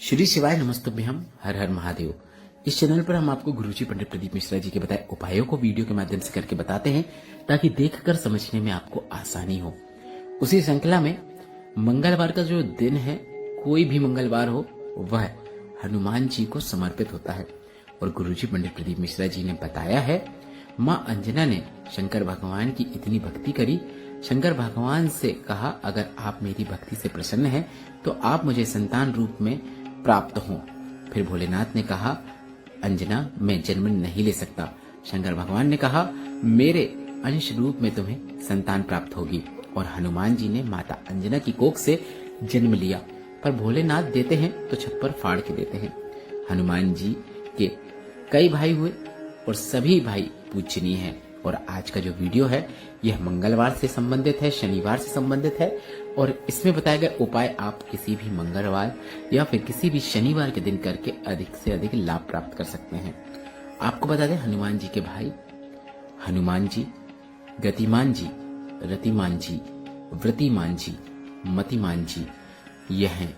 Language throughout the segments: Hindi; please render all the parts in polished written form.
श्री शिवाय नमस्तुभ्यम, हर हर महादेव। इस चैनल पर हम आपको गुरुजी पंडित प्रदीप मिश्रा जी के बताए उपायों को वीडियो के माध्यम से करके बताते हैं ताकि देखकर समझने में आपको आसानी हो। उसी श्रृंखला में मंगलवार का जो दिन है, कोई भी मंगलवार हो, वह हनुमान जी को समर्पित होता है। और गुरुजी पंडित प्रदीप मिश्रा जी ने बताया है, माँ अंजना ने शंकर भगवान की इतनी भक्ति करी, शंकर भगवान से कहा अगर आप मेरी भक्ति से प्रसन्न हैं तो आप मुझे संतान रूप में प्राप्त हों। फिर भोलेनाथ ने कहा अंजना मैं जन्म नहीं ले सकता। शंकर भगवान ने कहा मेरे अंश रूप में तुम्हें संतान प्राप्त होगी। और हनुमान जी ने माता अंजना की कोख से जन्म लिया। पर भोलेनाथ देते हैं तो छप्पर फाड़ के देते हैं। हनुमान जी के कई भाई हुए और सभी भाई पूजनीय हैं। और आज का जो वीडियो है यह मंगलवार से संबंधित है, शनिवार से संबंधित है। और इसमें बताए गए उपाय आप किसी भी मंगलवार या फिर किसी भी शनिवार के दिन करके अधिक से अधिक लाभ प्राप्त कर सकते हैं। आपको बता दें, हनुमान जी के भाई हनुमान जी, गतिमान जी, रतिमान जी, व्रतिमान जी, मतिमान जी, यह हैं।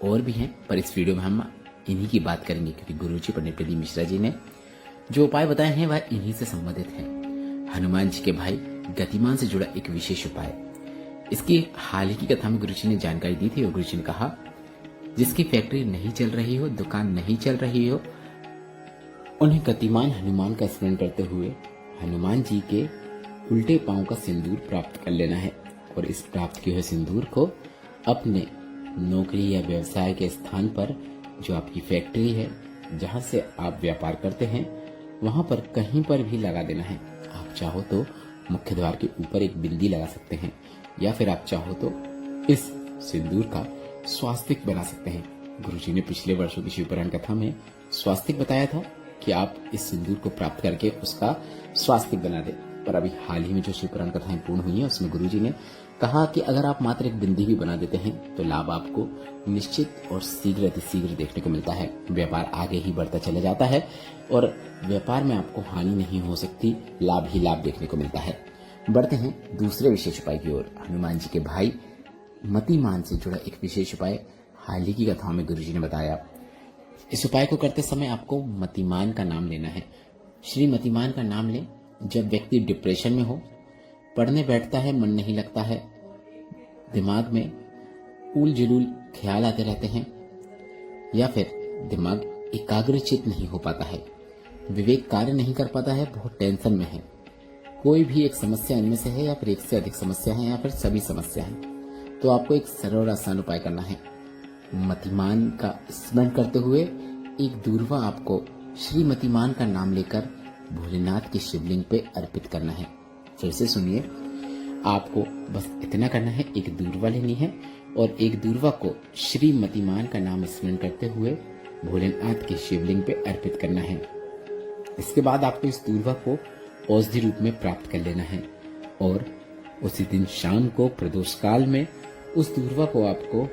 और भी हैं, पर इस वीडियो में हम इन्हीं की बात करेंगे क्योंकि गुरुजी पंडित प्रदीप मिश्रा जी ने जो उपाय बताए हैं वह इन्हीं से संबंधित है। हनुमान जी के भाई गतिमान से जुड़ा एक विशेष उपाय, इसकी हाल ही की कथा में गुरुजी ने जानकारी दी थी। और गुरुजी ने कहा जिसकी फैक्ट्री नहीं चल रही हो, दुकान नहीं चल रही हो, उन्हें गतिमान हनुमान का स्मरण करते हुए हनुमान जी के उल्टे पांव का सिंदूर प्राप्त कर लेना है। और इस प्राप्त किए हुए सिंदूर को अपने नौकरी या व्यवसाय के स्थान पर, जो आपकी फैक्ट्री है, जहां से आप व्यापार करते हैं, वहां पर कहीं पर भी लगा देना है। आप चाहो तो मुख्य द्वार के ऊपर एक बिंदी लगा सकते हैं, या फिर आप चाहो तो इस सिंदूर का स्वास्तिक बना सकते हैं। गुरुजी ने पिछले वर्षों की शिवपुराण कथा में स्वास्तिक बताया था कि आप इस सिंदूर को प्राप्त करके उसका स्वास्तिक बना दें। पर अभी हाल ही में जो शिवपुराण कथाएं पूर्ण हुई हैं उसमें गुरुजी ने कहा कि अगर आप मात्र एक बिंदी भी बना देते हैं तो लाभ आपको निश्चित और शीघ्र अतिशीघ्र देखने को मिलता है। व्यापार आगे ही बढ़ता चला जाता है और व्यापार में आपको हानि नहीं हो सकती, लाभ ही लाभ देखने को मिलता है। बढ़ते हैं दूसरे विशेष उपाय की ओर। हनुमान जी के भाई मतिमान से जुड़ा एक विशेष उपाय हाल ही की कथाओं में गुरुजी ने बताया। इस उपाय को करते समय आपको मतिमान का नाम लेना है। श्री मतिमान का नाम लें जब व्यक्ति डिप्रेशन में हो, पढ़ने बैठता है मन नहीं लगता है, दिमाग में उल जुलूल ख्याल आते रहते हैं, या फिर दिमाग एकाग्रचित नहीं हो पाता है, विवेक कार्य नहीं कर पाता है, बहुत टेंशन में है, कोई भी एक समस्या इनमें से है या फिर एक से अधिक समस्या है या फिर सभी समस्या है, तो आपको एक सरल और आसान उपाय करना है। मतिमान का स्मरण करते हुए एक दूर्वा आपको श्री मतिमान का नाम लेकर भोलेनाथ के शिवलिंग पे अर्पित करना है। फिर से सुनिए, आपको बस इतना करना है, एक दूर्वा लेनी है और एक दूर्वा को श्री मतिमान का नाम स्मरण करते हुए भोलेनाथ के शिवलिंग पे अर्पित करना है। इसके बाद आपको इस दूर्वा को औषधि रूप में प्राप्त कर लेना है और उसी दिन शाम को प्रदोष काल में उस दूर्वा को आपको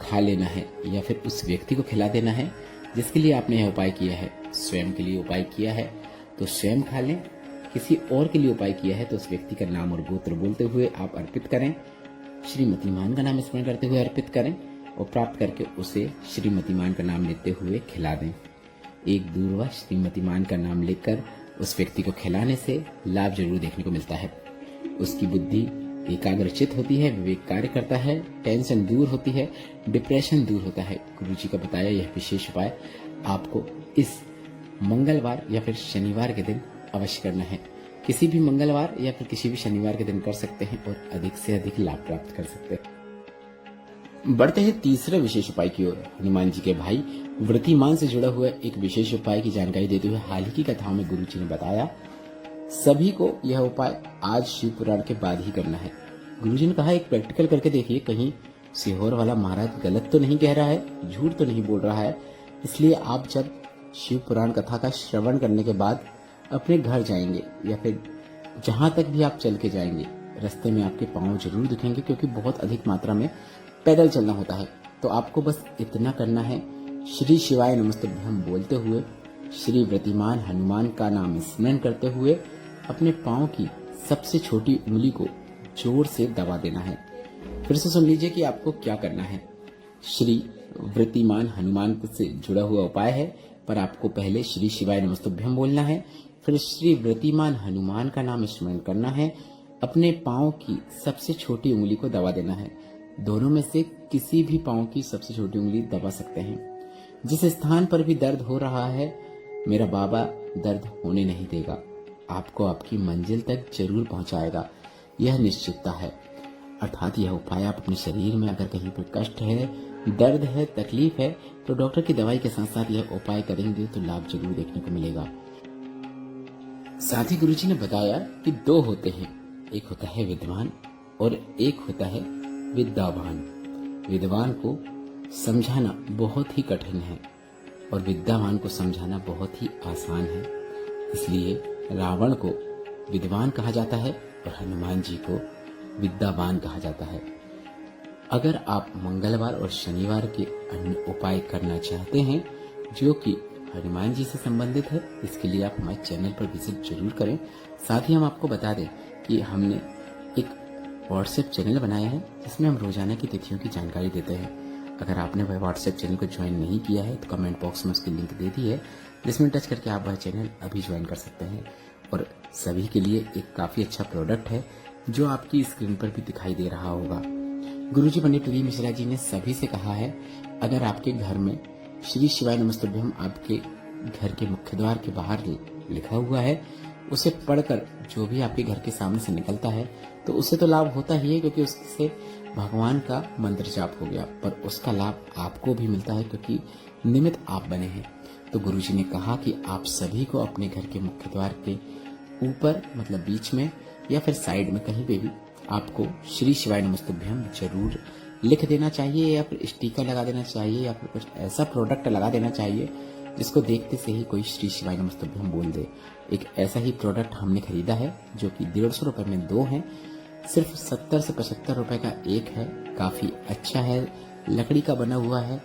खा लेना है या फिर उस व्यक्ति को खिला देना है जिसके लिए आपने यह उपाय किया है। स्वयं के लिए उपाय किया है तो स्वयं खा लें, किसी और के लिए उपाय किया है तो उस व्यक्ति का नाम और गोत्र बोलते हुए आप अर्पित करें, श्रीमतीमान का नाम स्मरण करते हुए अर्पित करें और प्राप्त करके उसे श्रीमतीमान का नाम लेते हुए खिला दें। एक दूर्वा श्रीमतीमान का नाम लेकर उस व्यक्ति को खिलाने से लाभ जरूर देखने को मिलता है। उसकी बुद्धि एकाग्रचित होती है, विवेक कार्य करता है, टेंशन दूर होती है, डिप्रेशन दूर होता है। गुरुजी का बताया यह विशेष उपाय आपको इस मंगलवार या फिर शनिवार के दिन अवश्य करना है। किसी भी मंगलवार या फिर किसी भी शनिवार के दिन कर सकते हैं और अधिक से अधिक लाभ प्राप्त कर सकते हैं। बढ़ते हैं तीसरे विशेष उपाय की ओर। हनुमान जी के भाई व्रतिमान से जुड़ा हुआ एक विशेष उपाय की जानकारी देते हुए हाल ही की कथाओं में गुरुजी ने बताया सभी को यह उपाय आज शिव पुराण के बाद ही करना है। गुरुजी ने कहा एक प्रैक्टिकल करके देखिए, कहीं सीहोर वाला महाराज गलत तो नहीं कह रहा है, झूठ तो नहीं बोल रहा है। इसलिए आप जब शिव पुराण कथा का श्रवण करने के बाद अपने घर जाएंगे या फिर जहां तक भी आप चल के जाएंगे, रास्ते में आपके पांव जरूर दिखेंगे क्योंकि बहुत अधिक मात्रा में पैदल चलना होता है। तो आपको बस इतना करना है, श्री शिवाय नमस्तुभ्यम बोलते हुए श्री व्रतिमान हनुमान का नाम स्मरण करते हुए अपने पांव की सबसे छोटी उंगली को जोर से दबा देना है। फिर से सुन लीजिए कि आपको क्या करना है। श्री वृत्तिमान हनुमान से जुड़ा हुआ उपाय है, पर आपको पहले श्री शिवाय नमस्तुभ्यम बोलना है, फिर श्री वृत्तिमान हनुमान का नाम स्मरण करना है। अपने पांव की सबसे छोटी उंगली को दबा देना है। दोनों में से किसी भी पांव की सबसे छोटी उंगली दबा सकते हैं। जिस स्थान पर भी दर्द हो रहा है, मेरा बाबा दर्द होने नहीं देगा, आपको आपकी मंजिल तक जरूर पहुंचाएगा, यह निश्चितता है। अर्थात यह उपाय आप अपने शरीर में अगर कहीं पर कष्ट है, दर्द है, तकलीफ है, तो डॉक्टर की दवाई के साथ साथ यह उपाय करेंगे तो लाभ जरूर देखने को मिलेगा। साथ ही गुरुजी ने बताया कि दो होते हैं, एक होता है विद्वान और एक होता है विद्यावान। विद्वान को समझाना बहुत ही कठिन है और विद्यावान को समझाना बहुत ही आसान है। इसलिए रावण को विद्वान कहा जाता है और हनुमान जी को विद्यावान कहा जाता है। अगर आप मंगलवार और शनिवार के अन्य उपाय करना चाहते हैं जो कि हनुमान जी से संबंधित है, इसके लिए आप हमारे चैनल पर विजिट जरूर करें। साथ ही हम आपको बता दें कि हमने एक व्हाट्सएप चैनल बनाया है जिसमें हम रोजाना की तिथियों की जानकारी देते हैं। अगर आपने वह व्हाट्सएप चैनल को ज्वाइन नहीं किया है तो कमेंट बॉक्स में उसकी लिंक दे दी है, जिसमें टच करके आप वह चैनल अभी ज्वाइन कर सकते हैं। और सभी के लिए एक काफी अच्छा प्रोडक्ट है जो आपकी स्क्रीन पर भी दिखाई दे रहा होगा। गुरुजी पंडित प्रदीप मिश्रा जी ने सभी से कहा है, अगर आपके घर में श्री शिवाय नमस्तुभ्यम आपके घर के मुख्य द्वार के बाहर लिखा हुआ है, उसे पढ़कर जो भी आपके घर के सामने से निकलता है तो उससे तो लाभ होता ही है, क्योंकि उससे भगवान का मंत्र जाप हो गया, पर उसका लाभ आपको भी मिलता है क्योंकि निमित्त आप बने हैं। तो गुरुजी ने कहा कि आप सभी को अपने घर के मुख्य द्वार के ऊपर, मतलब बीच में या फिर साइड में कहीं पे भी आपको श्री शिवाय नमस्तुभ्यम जरूर लिख देना चाहिए, या फिर स्टिकर लगा देना चाहिए, या फिर कुछ ऐसा प्रोडक्ट लगा देना चाहिए जिसको देखते से ही कोई श्री शिवाय नमस्तुभ्यम बोल दे। एक ऐसा ही प्रोडक्ट हमने खरीदा है जो कि 150 रुपए में 2 हैं, सिर्फ 70 से 75 रुपए का एक है। काफी अच्छा है, लकड़ी का बना हुआ है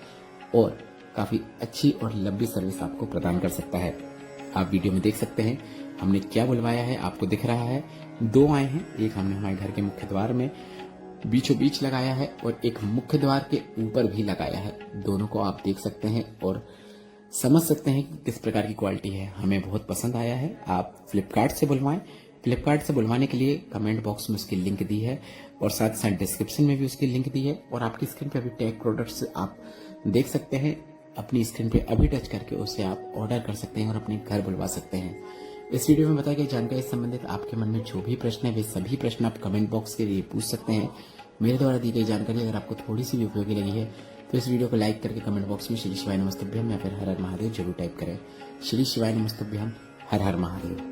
और काफी अच्छी और लंबी सर्विस आपको प्रदान कर सकता है। आप वीडियो में देख सकते हैं हमने क्या बुलवाया है, आपको दिख रहा है। 2 आए हैं, एक हमने हमारे घर के मुख्य द्वार में बीचों बीच लगाया है और एक मुख्य द्वार के ऊपर भी लगाया है। दोनों को आप देख सकते हैं और समझ सकते हैं कि किस प्रकार की क्वालिटी है। हमें बहुत पसंद आया है। आप फ्लिपकार्ट से बुलवाएं। फ्लिपकार्ट से बुलवाने के लिए कमेंट बॉक्स में उसकी लिंक दी है और साथ साथ डिस्क्रिप्शन में भी उसकी लिंक दी है, और आपकी स्क्रीन पे अभी टैग प्रोडक्ट्स आप देख सकते हैं। अपनी स्क्रीन पे अभी टच करके उसे आप ऑर्डर कर सकते हैं और अपने घर बुलवा सकते हैं। इस वीडियो में बताई गई जानकारी से संबंधित आपके मन में जो भी प्रश्न है वे सभी प्रश्न आप कमेंट बॉक्स के लिए पूछ सकते हैं। मेरे द्वारा दी गई जानकारी अगर आपको थोड़ी सी भी उपयोगी लगी है तो इस वीडियो को लाइक करके कमेंट बॉक्स में श्री शिवाय नमस्तुभ्यम या फिर हर हर महादेव जरूर टाइप करें। श्री शिवाय नमस्तुभ्यम, हर हर महादेव।